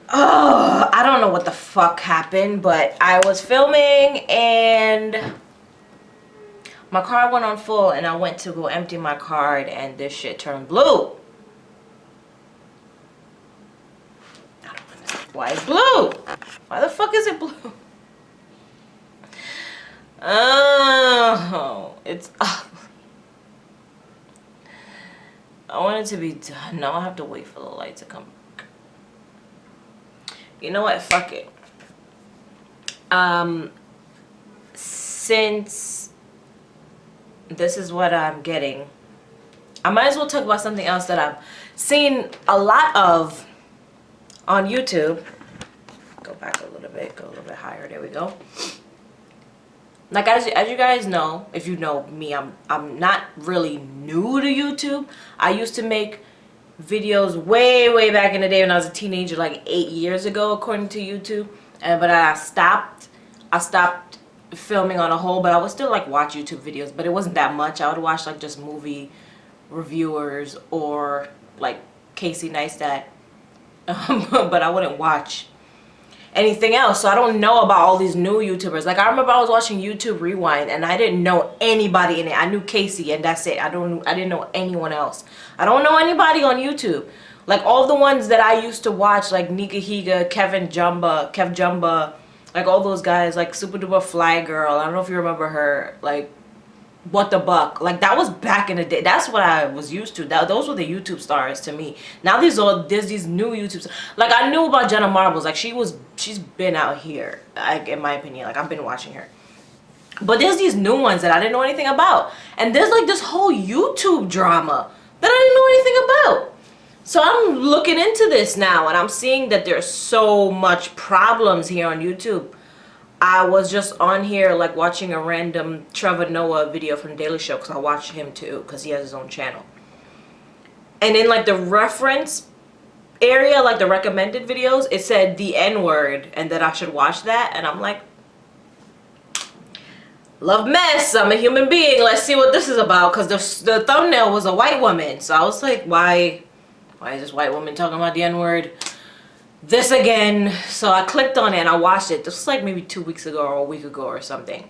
Oh, I don't know what the fuck happened, but I was filming and my card went on full and I went to go empty my card and this shit turned blue. I don't understand why it's blue. Why the fuck is it blue? Oh, it's I want it to be done. Now I have to wait for the light to come back. You know what? Fuck it. Since this is what I'm getting, I might as well talk about something else that I've seen a lot of on YouTube. Go back a little bit. Go a little bit higher. There we go. Like as you guys know, if you know me, I'm not really new to YouTube. I used to make videos way back in the day when I was a teenager, like 8 years ago, according to YouTube. But I stopped filming on a whole. But I would still like watch YouTube videos, but it wasn't that much. I would watch like just movie reviewers or like Casey Neistat, but I wouldn't watch anything else. So I don't know about all these new YouTubers. Like I remember I was watching YouTube Rewind and I didn't know anybody in it. I knew Casey and that's it. I didn't know anyone else. I don't know anybody on YouTube. Like all the ones that I used to watch, like Nika Higa, Kev Jumba, like all those guys, like Super Duper Fly Girl. I don't know if you remember her. Like What the Buck. Like that was back in the day. That's what I was used to. Those were the YouTube stars to me. Now there's these new YouTube stars. Like I knew about Jenna Marbles. Like she's been out here, like in my opinion. Like I've been watching her. But there's these new ones that I didn't know anything about. And there's like this whole YouTube drama that I didn't know anything about. So I'm looking into this now and I'm seeing that there's so much problems here on YouTube. I was just on here like watching a random Trevor Noah video from The Daily Show because I watch him too because he has his own channel. And in like the reference area, like the recommended videos, it said the N-word and that I should watch that. And I'm like, love mess. I'm a human being. Let's see what this is about, because the thumbnail was a white woman. So I was like, why is this white woman talking about the N-word? This again. So I clicked on it and I watched it. This was like maybe 2 weeks ago or a week ago or something.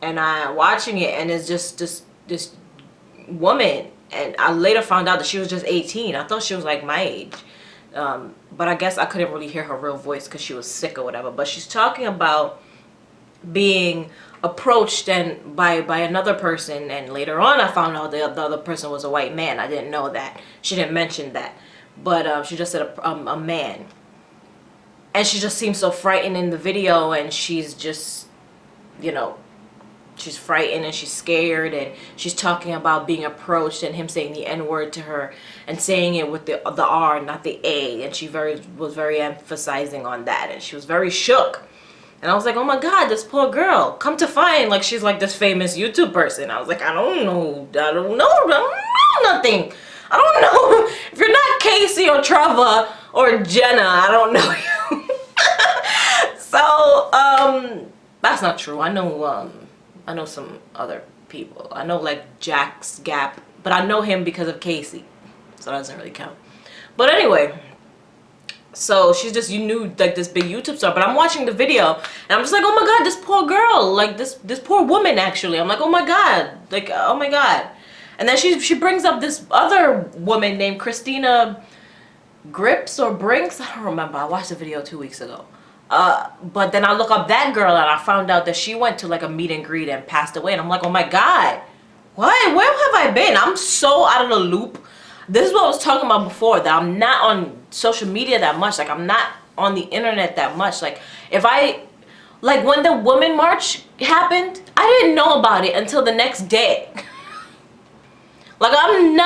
And I'm watching it and it's just this woman. And I later found out that she was just 18. I thought she was like my age. But I guess I couldn't really hear her real voice because she was sick or whatever. But she's talking about being approached and by another person, and later on I found out the other person was a white man. I didn't know that. She didn't mention that, but she just said a man, and she just seems so frightened in the video, and she's just, you know, she's frightened and she's scared, and she's talking about being approached and him saying the N-word to her and saying it with the R, not the A, and she was very emphasizing on that, and she was very shook. And I was like, oh my God, this poor girl. Come to find, like, she's like this famous YouTube person. I was like, I don't know nothing. I don't know. If you're not Casey or Trevor or Jenna, I don't know you. So, that's not true. I know some other people. I know like Jack's Gap, but I know him because of Casey. So that doesn't really count. But anyway, so she's just, you knew, like this big YouTube star, but I'm watching the video and I'm just like, oh my God, this poor girl, like this poor woman actually. I'm like, oh my God, like, oh my God. And then she brings up this other woman named Christina Grips or Brinks. I don't remember. I watched the video 2 weeks ago. But then I look up that girl and I found out that she went to like a meet and greet and passed away. And I'm like, oh my God, what? Where have I been? I'm so out of the loop. This is what I was talking about before, that I'm not on social media that much. Like, I'm not on the internet that much. Like, like when the Women March happened, I didn't know about it until the next day. Like, I'm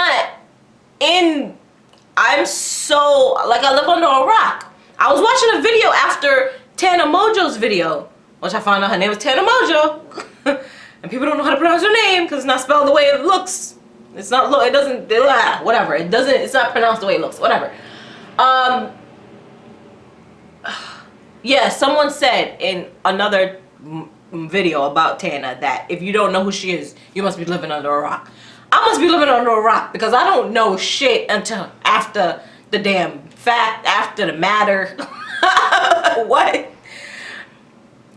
so, like, I live under a rock. I was watching a video after Tana Mongeau's video, which I found out her name was Tana Mongeau. And people don't know how to pronounce her name because it's not spelled the way it looks. It's not, it doesn't, whatever. It's not pronounced the way it looks, whatever. Yeah, someone said in another video about Tana that if you don't know who she is, you must be living under a rock. I must be living under a rock because I don't know shit until after the damn fact, after the matter. What?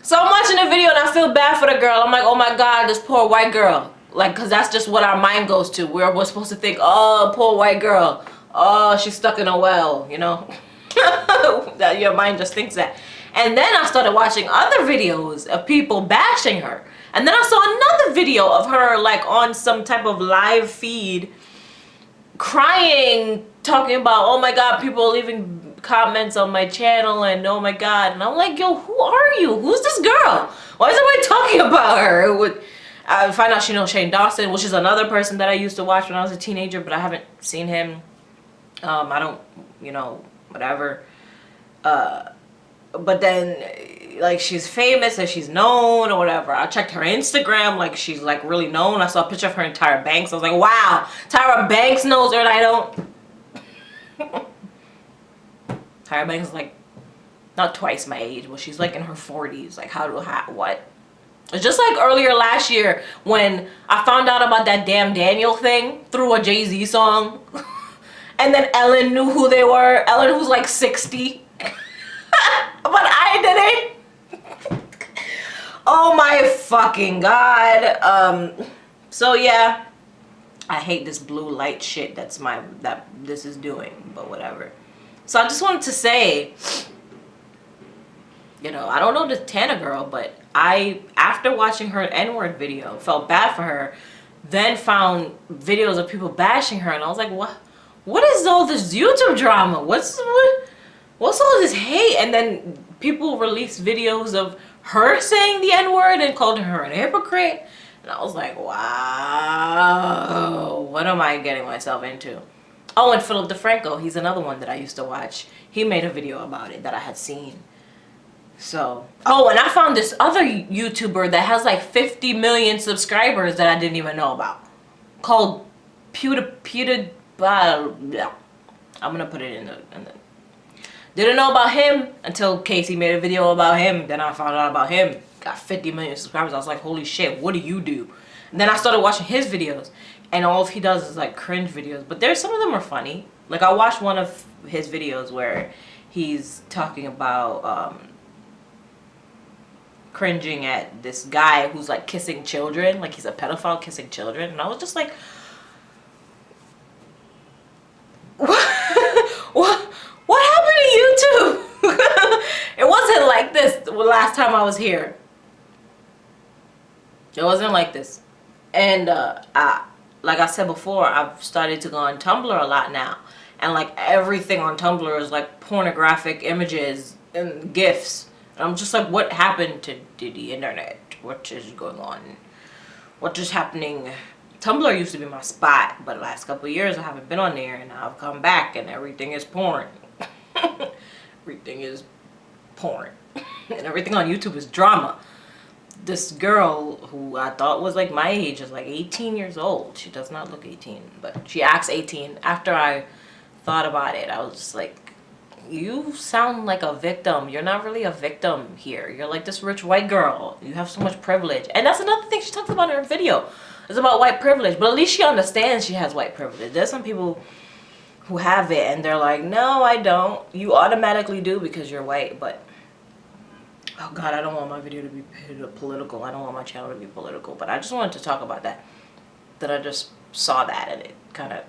So I'm watching the video and I feel bad for the girl. I'm like, oh my God, this poor white girl. Like, because that's just what our mind goes to. We're supposed to think, oh, poor white girl. Oh, she's stuck in a well, you know. That your mind just thinks that. And then I started watching other videos of people bashing her. And then I saw another video of her like on some type of live feed crying, talking about, oh my God, people leaving comments on my channel and oh my God. And I'm like, yo, who are you? Who's this girl? Why is everybody talking about her? I find out she knows Shane Dawson, which is another person that I used to watch when I was a teenager, but I haven't seen him. I don't, you know, whatever. But then, like, she's famous and she's known or whatever. I checked her Instagram, like, she's, like, really known. I saw a picture of her and Tyra Banks. I was like, wow, Tyra Banks knows her and I don't. Tyra Banks is, like, not twice my age, but she's, like, in her 40s. Like, what? It's just like earlier last year when I found out about that damn Daniel thing through a Jay-Z song. And then Ellen knew who they were. Ellen who's, like, 60. But I didn't. Oh my fucking God. So yeah, I hate this blue light shit that this is doing, but whatever. So I just wanted to say, you know, I don't know the TANA girl, but after watching her N-word video, felt bad for her, then found videos of people bashing her, and I was like, what is all this YouTube drama? What's all this hate? And then people released videos of her saying the N-word and called her a hypocrite. And I was like, wow, what am I getting myself into? Oh, and Philip DeFranco, he's another one that I used to watch. He made a video about it that I had seen. So, oh, and I found this other YouTuber that has like 50 million subscribers that I didn't even know about. Called PewDiePie. I'm gonna put it in the Didn't know about him until Casey made a video about him. Then I found out about him. Got 50 million subscribers. I was like, holy shit, what do you do? And then I started watching his videos. And all he does is like cringe videos. But some of them are funny. Like I watched one of his videos where he's talking about cringing at this guy who's like kissing children. Like he's a pedophile kissing children. And I was just like, what happened to YouTube? It wasn't like this the last time I was here. It wasn't like this. And like I said before, I've started to go on Tumblr a lot now. And like everything on Tumblr is like pornographic images and GIFs. And I'm just like, what happened to the internet? What is going on? What is happening? Tumblr used to be my spot, but the last couple of years I haven't been on there, and now I've come back and everything is porn. Everything is porn. And everything on YouTube is drama. This girl who I thought was like my age is like 18 years old. She does not look 18, but she acts 18. After I thought about it, I was just like, you sound like a victim. You're not really a victim here. You're like this rich white girl. You have so much privilege. And that's another thing she talks about in her video. It's about white privilege, but at least she understands she has white privilege. There's some people who have it and they're like, no, I don't. You automatically do because you're white, but oh God, I don't want my video to be political. I don't want my channel to be political, but I just wanted to talk about that. That I just saw that and it kind of,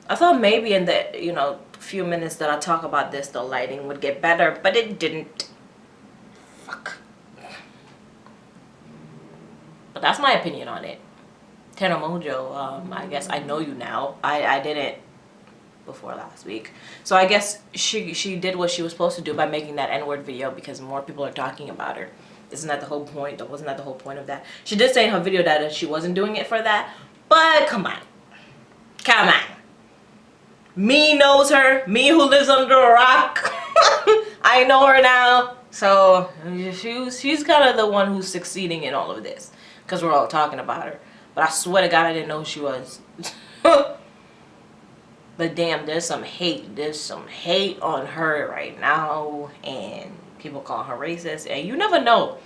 I thought maybe in the, you know, few minutes that I talk about this, the lighting would get better, but it didn't. Fuck. But that's my opinion on it. TANA Mongeau, I guess I know you now. I didn't before last week. So I guess she did what she was supposed to do by making that N-word video because more people are talking about her. Isn't that the whole point? Wasn't that the whole point of that? She did say in her video that she wasn't doing it for that, but come on. Come on. Me knows her. Me who lives under a rock. I know her now. So she's kind of the one who's succeeding in all of this. Because we're all talking about her. But I swear to God, I didn't know who she was. But damn, there's some hate. There's some hate on her right now. And people call her racist. And you never know.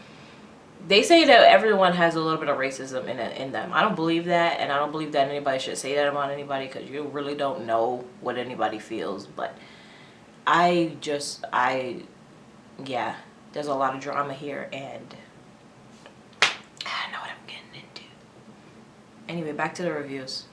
They say that everyone has a little bit of racism in them. I don't believe that. And I don't believe that anybody should say that about anybody. Because you really don't know what anybody feels. But I yeah, there's a lot of drama here, and I know what I'm getting into. Anyway, back to the reviews.